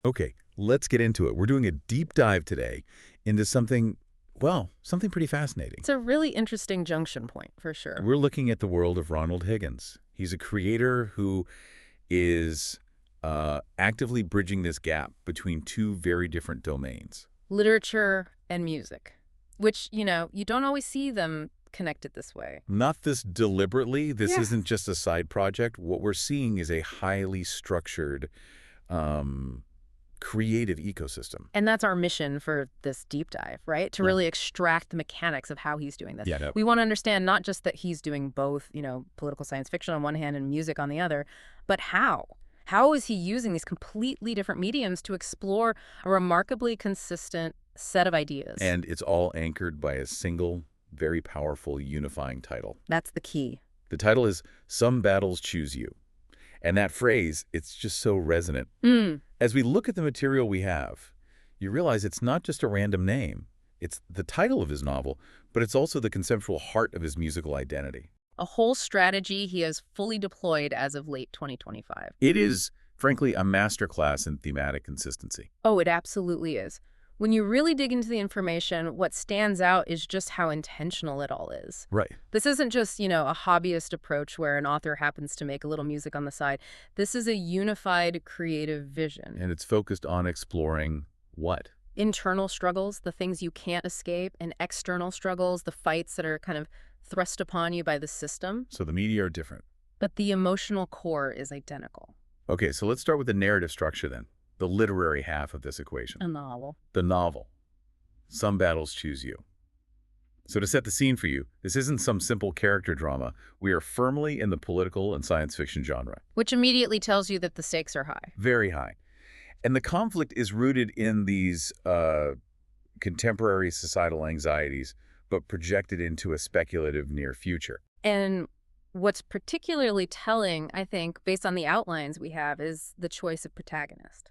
Okay, let's get into it. We're doing a deep dive today into something, well, something pretty fascinating. It's a really interesting junction point, for sure. We're looking at the world of Ronald Higgins. He's a creator who is actively bridging this gap between two very different domains. Literature and music, which, you don't always see them connected this way. Not this deliberately. This Yeah. isn't just a side project. What we're seeing is a highly structured, creative ecosystem. And that's our mission for this deep dive, right? To Yeah. really extract the mechanics of how he's doing this. Yeah, no. We want to understand not just that he's doing both, political science fiction on one hand and music on the other, but how. How is he using these completely different mediums to explore a remarkably consistent set of ideas? And it's all anchored by a single, very powerful, unifying title. That's the key. The title is Some Battles Choose You. And that phrase, it's just so resonant. As we look at the material we have, you realize it's not just a random name. It's the title of his novel, but it's also the conceptual heart of his musical identity. A whole strategy he has fully deployed as of late 2025. It is, frankly, a masterclass in thematic consistency. Oh, it absolutely is. When you really dig into the information, what stands out is just how intentional it all is. Right. This isn't just, a hobbyist approach where an author happens to make a little music on the side. This is a unified creative vision. And it's focused on exploring what? Internal struggles, the things you can't escape, and external struggles, the fights that are kind of thrust upon you by the system. So the media are different. But the emotional core is identical. Okay, so let's start with the narrative structure then. The literary half of this equation. A novel. The novel. Some Battles Choose You. So to set the scene for you, this isn't some simple character drama. We are firmly in the political and science fiction genre. Which immediately tells you that the stakes are high. Very high. And the conflict is rooted in these contemporary societal anxieties, but projected into a speculative near future. And what's particularly telling, I think, based on the outlines we have, is the choice of protagonist.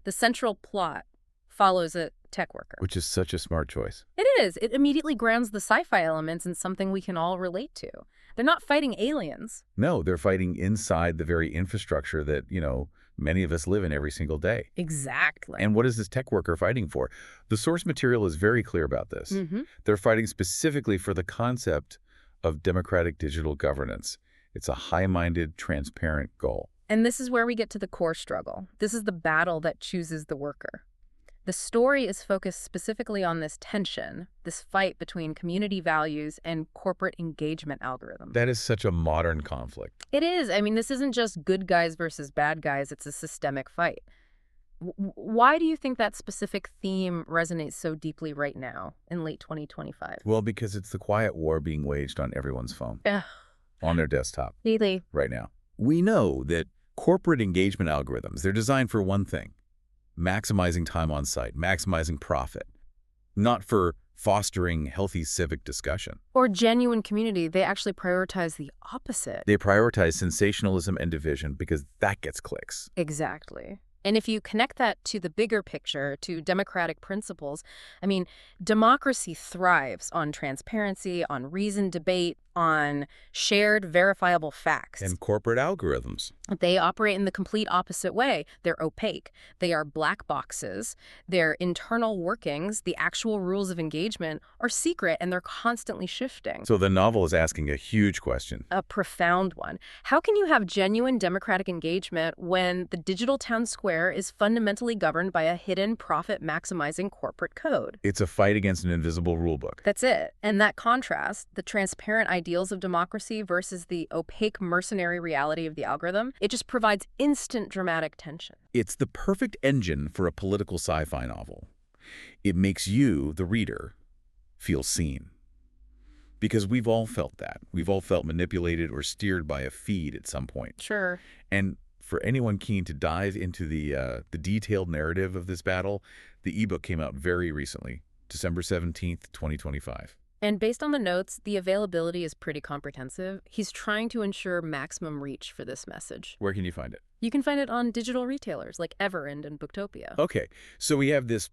The central plot follows a tech worker. Which is such a smart choice. It is. It immediately grounds the sci-fi elements in something we can all relate to. They're not fighting aliens. No, they're fighting inside the very infrastructure that, many of us live in every single day. Exactly. And what is this tech worker fighting for? The source material is very clear about this. They're fighting specifically for the concept of democratic digital governance. It's a high-minded, transparent goal. And this is where we get to the core struggle. This is the battle that chooses the worker. The story is focused specifically on this tension, this fight between community values and corporate engagement algorithms. That is such a modern conflict. It is. I mean, this isn't just good guys versus bad guys. It's a systemic fight. Why do you think that specific theme resonates so deeply right now in late 2025? Well, because it's the quiet war being waged on everyone's phone, on their desktop, Really? right now. We know that corporate engagement algorithms, they're designed for one thing: maximizing time on site, maximizing profit, not for fostering healthy civic discussion. Or genuine community. They actually prioritize the opposite. They prioritize sensationalism and division because that gets clicks. Exactly. And if you connect that to the bigger picture, to democratic principles, I mean, democracy thrives on transparency, on reasoned debate, on shared verifiable facts. And corporate algorithms. They operate in the complete opposite way. They're opaque. They are black boxes. Their internal workings, the actual rules of engagement, are secret, and they're constantly shifting. So the novel is asking a huge question. A profound one. How can you have genuine democratic engagement when the digital town square is fundamentally governed by a hidden profit-maximizing corporate code? It's a fight against an invisible rulebook. That's it. And that contrast, the transparent ideals of democracy versus the opaque mercenary reality of the algorithm, it just provides instant dramatic tension. It's the perfect engine for a political sci-fi novel. It makes you, the reader, feel seen. Because we've all felt that. We've all felt manipulated or steered by a feed at some point. Sure. And for anyone keen to dive into the detailed narrative of this battle, the ebook came out very recently, December 17th, 2025. And based on the notes, the availability is pretty comprehensive. He's trying to ensure maximum reach for this message. Where can you find it? You can find it on digital retailers like Everend and Booktopia. Okay, so we have this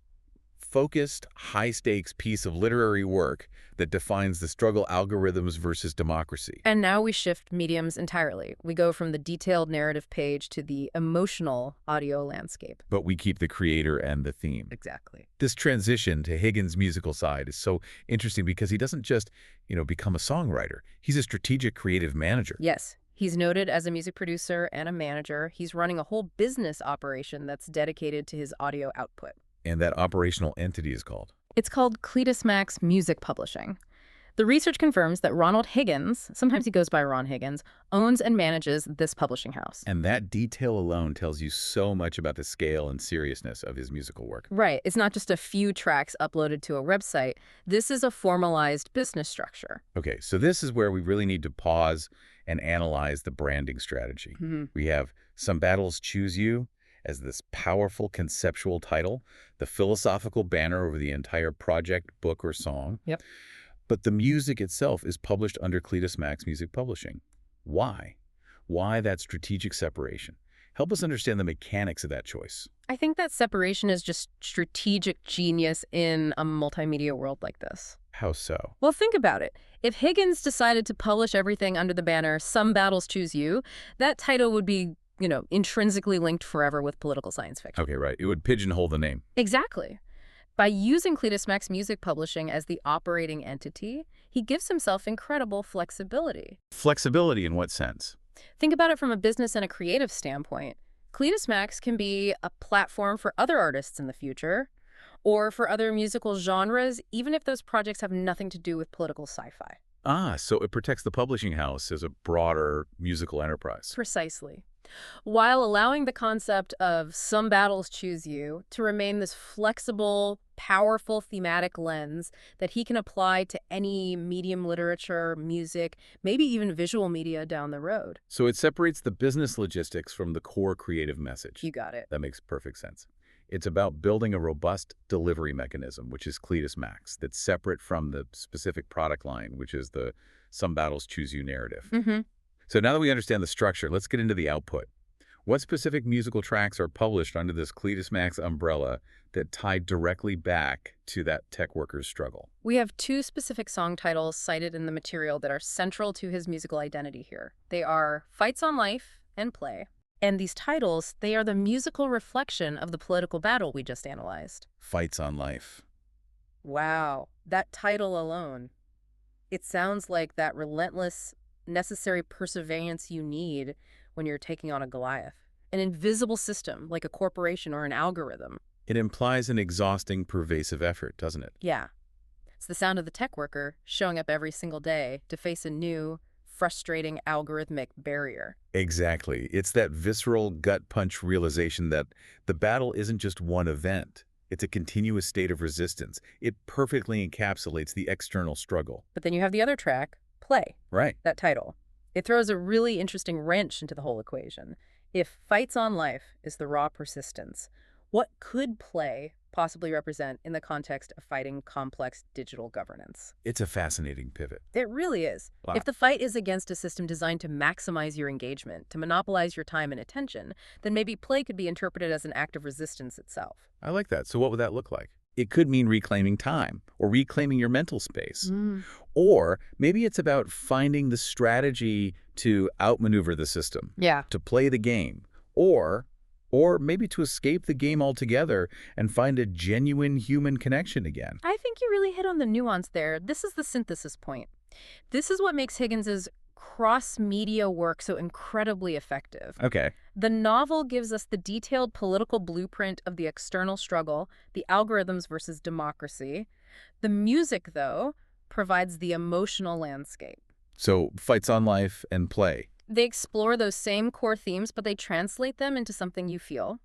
focused, high-stakes piece of literary work that defines the struggle algorithms versus democracy. And now we shift mediums entirely. We go from the detailed narrative page to the emotional audio landscape. But we keep the creator and the theme. Exactly. This transition to Higgins' musical side is so interesting because he doesn't just, become a songwriter. He's a strategic creative manager. Yes. He's noted as a music producer and a manager. He's running a whole business operation that's dedicated to his audio output. And that operational entity is called? It's called CletusMaxx Music Publishing. The research confirms that Ronald Higgins, sometimes he goes by Ron Higgins, owns and manages this publishing house. And that detail alone tells you so much about the scale and seriousness of his musical work. Right. It's not just a few tracks uploaded to a website. This is a formalized business structure. Okay, so this is where we really need to pause and analyze the branding strategy. We have Some Battles Choose You as this powerful conceptual title, the philosophical banner over the entire project, book, or song. Yep. But the music itself is published under CletusMaxx Music Publishing. Why? Why that strategic separation? Help us understand the mechanics of that choice. I think that separation is just strategic genius in a multimedia world like this. How so? Well, think about it. If Higgins decided to publish everything under the banner, Some Battles Choose You, that title would be, intrinsically linked forever with political science fiction. Okay, right. It would pigeonhole the name. Exactly. By using CletusMaxx Music Publishing as the operating entity, he gives himself incredible flexibility. Flexibility in what sense? Think about it from a business and a creative standpoint. CletusMaxx can be a platform for other artists in the future, or for other musical genres, even if those projects have nothing to do with political sci-fi. Ah, so it protects the publishing house as a broader musical enterprise. Precisely. While allowing the concept of Some Battles Choose You to remain this flexible, powerful thematic lens that he can apply to any medium, literature, music, maybe even visual media down the road. So it separates the business logistics from the core creative message. You got it. That makes perfect sense. It's about building a robust delivery mechanism, which is CletusMaxx, that's separate from the specific product line, which is the Some Battles Choose You narrative. So now that we understand the structure, let's get into the output. What specific musical tracks are published under this CletusMaxx umbrella that tie directly back to that tech worker's struggle? We have two specific song titles cited in the material that are central to his musical identity here. They are Fights on Life and Play. And these titles, they are the musical reflection of the political battle we just analyzed. Fights on Life. Wow, that title alone. It sounds like that relentless, necessary perseverance you need when you're taking on a Goliath. An invisible system, like a corporation or an algorithm. It implies an exhausting, pervasive effort, doesn't it? Yeah. It's the sound of the tech worker showing up every single day to face a new, frustrating algorithmic barrier. Exactly. It's that visceral gut punch realization that the battle isn't just one event. It's a continuous state of resistance. It perfectly encapsulates the external struggle. But then you have the other track, Play. Right. That title. It throws a really interesting wrench into the whole equation. If Fights on Life is the raw persistence, what could Play possibly represent in the context of fighting complex digital governance? It's a fascinating pivot. It really is. Wow. If the fight is against a system designed to maximize your engagement, to monopolize your time and attention, then maybe Play could be interpreted as an act of resistance itself. I like that. So what would that look like? It could mean reclaiming time or reclaiming your mental space. Or maybe it's about finding the strategy to outmaneuver the system, Yeah. to play the game, or maybe to escape the game altogether and find a genuine human connection again. I think you really hit on the nuance there. This is the synthesis point. This is what makes Higgins's cross-media work so incredibly effective. Okay. The novel gives us the detailed political blueprint of the external struggle, the algorithms versus democracy. The music, though, provides the emotional landscape. So Fights on Life and Play. They explore those same core themes, but they translate them into something you feel.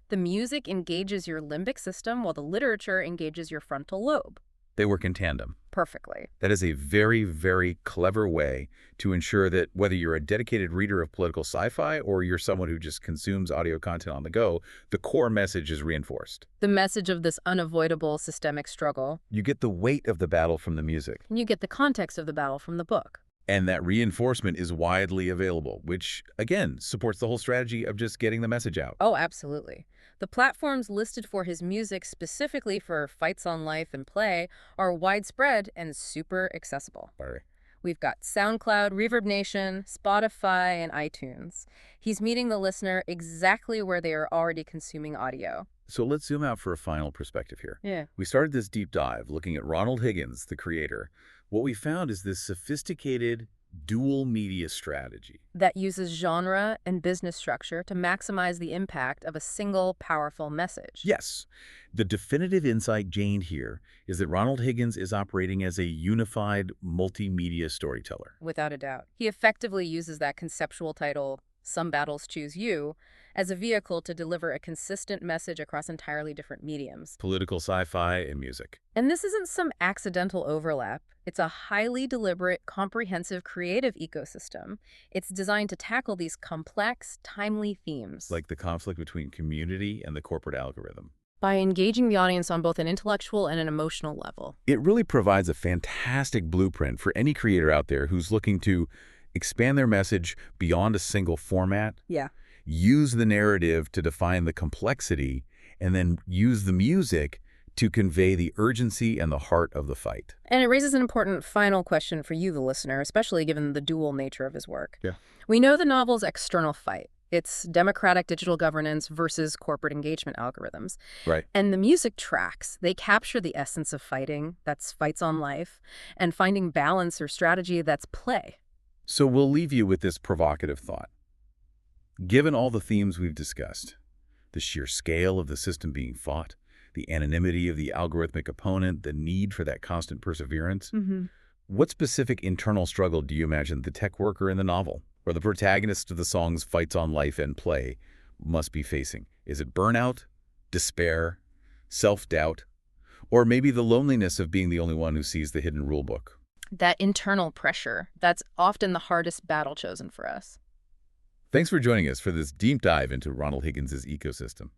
The music engages your limbic system, while the literature engages your frontal lobe. They work in tandem. Perfectly. That is a very, very clever way to ensure that whether you're a dedicated reader of political sci-fi or you're someone who just consumes audio content on the go, the core message is reinforced. The message of this unavoidable systemic struggle. You get the weight of the battle from the music. And you get the context of the battle from the book. And that reinforcement is widely available, which, again, supports the whole strategy of just getting the message out. Oh, absolutely. The platforms listed for his music specifically for Fights on Life and Play are widespread and super accessible. Sorry. We've got SoundCloud, Reverb Nation, Spotify, and iTunes. He's meeting the listener exactly where they are already consuming audio. So let's zoom out for a final perspective here. Yeah. We started this deep dive looking at Ronald Higgins, the creator. What we found is this sophisticated dual media strategy That uses genre and business structure to maximize the impact of a single powerful message. Yes. The definitive insight gained here is that Ronald Higgins is operating as a unified multimedia storyteller. Without a doubt. He effectively uses that conceptual title, Some Battles Choose You, as a vehicle to deliver a consistent message across entirely different mediums. Political sci-fi and music. And this isn't some accidental overlap. It's a highly deliberate, comprehensive, creative ecosystem. It's designed to tackle these complex, timely themes. Like the conflict between community and the corporate algorithm. By engaging the audience on both an intellectual and an emotional level. It really provides a fantastic blueprint for any creator out there who's looking to expand their message beyond a single format. Yeah. Use the narrative to define the complexity, and then use the music to convey the urgency and the heart of the fight. And it raises an important final question for you, the listener, especially given the dual nature of his work. Yeah. We know the novel's external fight. It's democratic digital governance versus corporate engagement algorithms. Right. And the music tracks, they capture the essence of fighting, that's fights on life, and finding balance or strategy, that's play. So we'll leave you with this provocative thought. Given all the themes we've discussed, the sheer scale of the system being fought, the anonymity of the algorithmic opponent, the need for that constant perseverance, what specific internal struggle do you imagine the tech worker in the novel, or the protagonist of the song's Fights on Life and Play, must be facing? Is it burnout, despair, self-doubt, or maybe the loneliness of being the only one who sees the hidden rulebook? That internal pressure, that's often the hardest battle chosen for us. Thanks for joining us for this deep dive into Ronald Higgins' ecosystem.